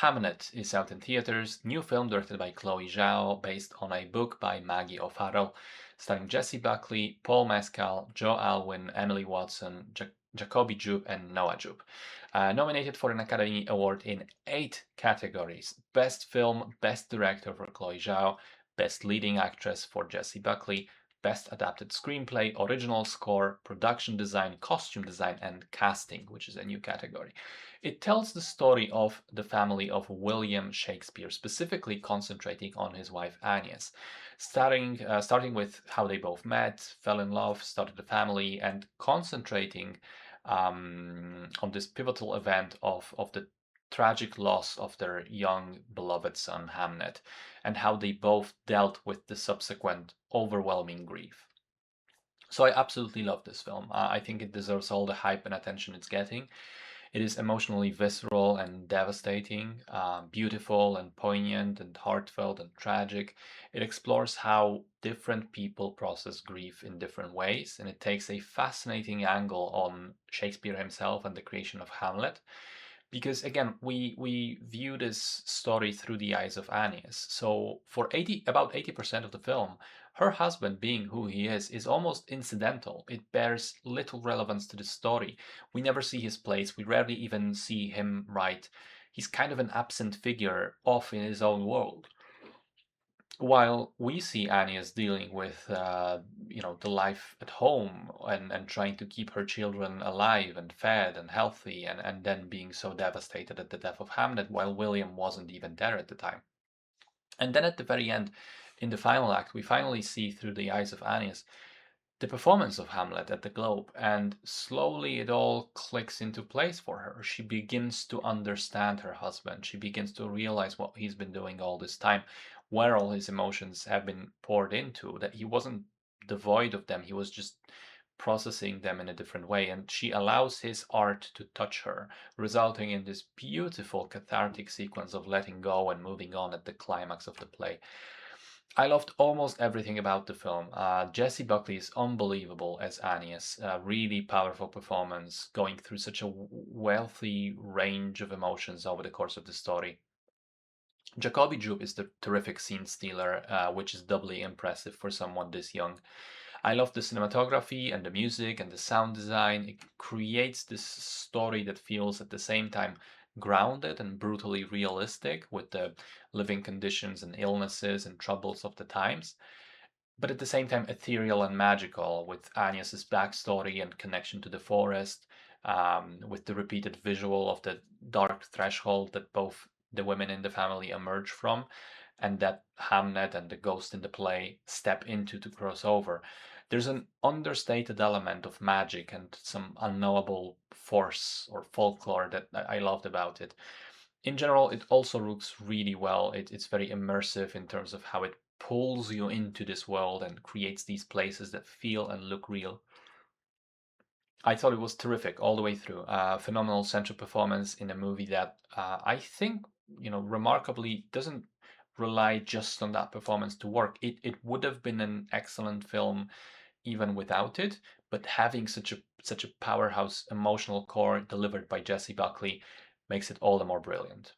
Hamnet is out in theaters, new film directed by Chloe Zhao, based on a book by Maggie O'Farrell, starring Jessie Buckley, Paul Mescal, Joe Alwyn, Emily Watson, Jacoby Jupe, and Noah Jupe. Nominated for an Academy Award in 8 categories: Best Film, Best Director for Chloe Zhao, Best Leading Actress for Jessie Buckley, Best Adapted Screenplay, Original Score, Production Design, Costume Design, and Casting, which is a new category. It tells the story of the family of William Shakespeare, specifically concentrating on his wife Agnes, starting with how they both met, fell in love, started a family, and concentrating on this pivotal event of the tragic loss of their young beloved son Hamnet, and how they both dealt with the subsequent overwhelming grief. So I absolutely love this film. I think it deserves all the hype and attention it's getting. It is emotionally visceral and devastating, beautiful and poignant and heartfelt and tragic. It explores how different people process grief in different ways, and it takes a fascinating angle on Shakespeare himself and the creation of Hamlet. Because again, we view this story through the eyes of Aeneas. So for about 80% of the film, her husband, being who he is almost incidental. It bears little relevance to the story. We never see his place. We rarely even see him write. He's kind of an absent figure off in his own world. While we see Aeneas dealing with, the life at home and trying to keep her children alive and fed and healthy, and then being so devastated at the death of Hamlet, while William wasn't even there at the time. And then at the very end, in the final act, we finally see through the eyes of Aeneas the performance of Hamlet at the Globe, and slowly it all clicks into place for her. She begins to understand her husband. She begins to realize what he's been doing all this time, where all his emotions have been poured into, that he wasn't devoid of them, he was just processing them in a different way. And she allows his art to touch her, resulting in this beautiful cathartic sequence of letting go and moving on at the climax of the play. I loved almost everything about the film. Jessie Buckley is unbelievable as Aeneas. Really powerful performance, going through such a wealthy range of emotions over the course of the story. Jacoby Jupe is the terrific scene stealer, which is doubly impressive for someone this young. I love the cinematography and the music and the sound design. It creates this story that feels at the same time grounded and brutally realistic, with the living conditions and illnesses and troubles of the times, but at the same time ethereal and magical, with Agnes's backstory and connection to the forest, with the repeated visual of the dark threshold that both the women in the family emerge from, and that Hamnet and the ghost in the play step into to cross over. There's an understated element of magic and some unknowable force or folklore that I loved about it. In general, it also looks really well. It's very immersive in terms of how it pulls you into this world and creates these places that feel and look real. I thought it was terrific all the way through. Phenomenal central performance in a movie that I think, remarkably doesn't rely just on that performance to work. It would have been an excellent film even without it, but having such a powerhouse emotional core delivered by Jessie Buckley makes it all the more brilliant.